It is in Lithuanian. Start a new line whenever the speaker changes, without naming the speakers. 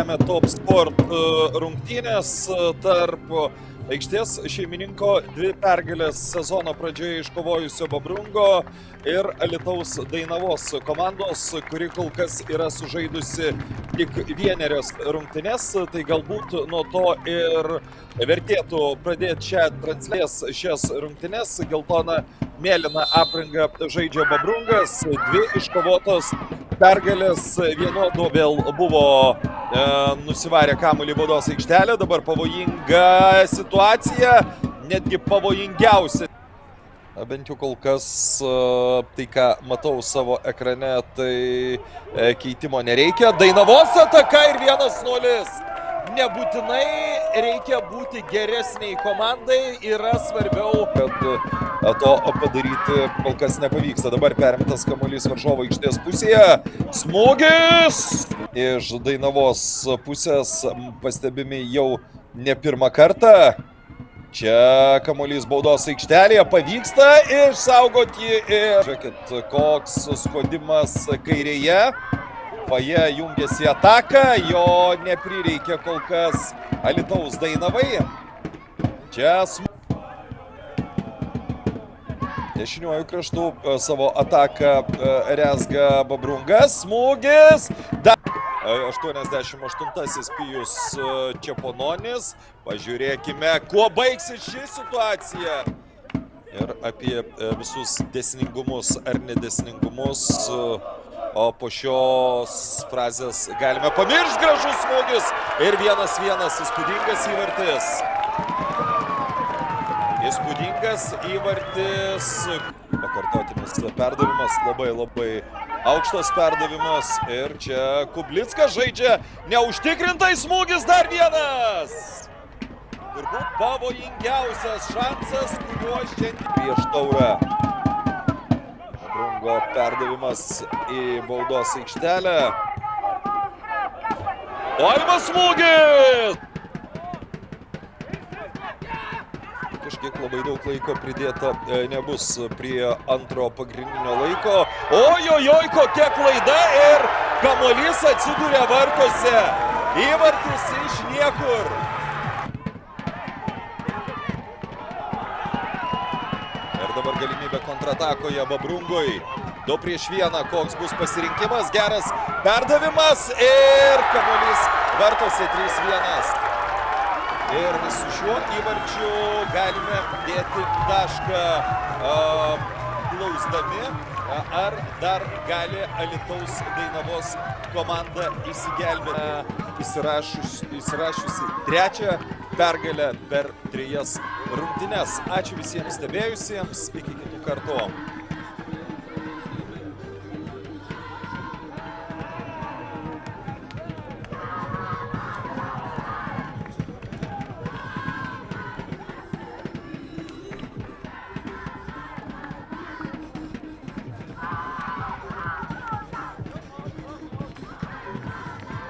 Žemė Top Sport rungtynės tarp aikštės šeimininko 2 pergalės sezono pradžioje iškovojusio Bobrungo ir Alytaus Dainavos komandos, kuri kol kas yra sužaidusi tik 1 rungtynes. Tai galbūt nuo to ir vertėtų pradėti šias rungtynes. Geltona mėlyna apranga žaidžia Bobrungas, 2 iškovotos pergalės, vienodu vėl buvo nusivarę kamuolį į baudos aikštelę. Dabar pavojinga situacija, netgi pavojingiausia. Bent jau kol kas tai, ką matau savo ekrane, tai keitimo nereikia. Dainavos ataka ir 1-0. Nebūtinai reikia būti geresniai komandai, yra svarbiau, kad to padaryti kol kas nepavyksta. Dabar perimtas kamuolys varžovo aikštės pusėje. Smūgis! Iš Dainavos pusės pastebimi jau ne pirmą kartą. Čia kamuolys baudos aikštelėje, pavyksta išsaugoti ir žiūrėkit, koks skodimas kairėje. Faje jungiasi į ataką, jo neprireikia kol kas Alytaus Dainavai. Čia dešiniuoju kraštu savo ataką rezga Bobrungas. Smūgis. 88-asis Pijus Čepononis. Pažiūrėkime, kuo baigsis ši situacija. Ir apie visus dėsningumus ar nedėsningumus. O po šios frazės galime pamiršti, gražus smūgis. Ir 1-1, įspūdingas įvartis. Įspūdingas įvartis. Pakartotinis perdavimas, labai aukštas perdavimas. Ir čia Kublickas žaidžia neužtikrintai, smūgis dar 1. Turbūt pavojingiausias šansas, kuriuo šiandien prieš Taurę. Bobrungo perdavimas į baudos aikštelę. Olimas smūgis! Kažkiek labai daug laiko pridėta nebus prie antro pagrindinio laiko. Ojojoj, kokia klaida ir kamuolys atsiduria vartuose. Įvartis iš niekur. Ir dabar galimybė kontratakoje Bobrungui. 2-1, koks bus pasirinkimas, geras perdavimas ir kamuolys vartuose 3-1. Ir su šiuo įvarčiu galime dėti tašką klausdami, ar dar gali Alytaus Dainavos komanda išsigelbėti, įsirašiusi 3 pergalę per 3 rungtynes. Ačiū visiems stebėjusiems, iki kitų kartų.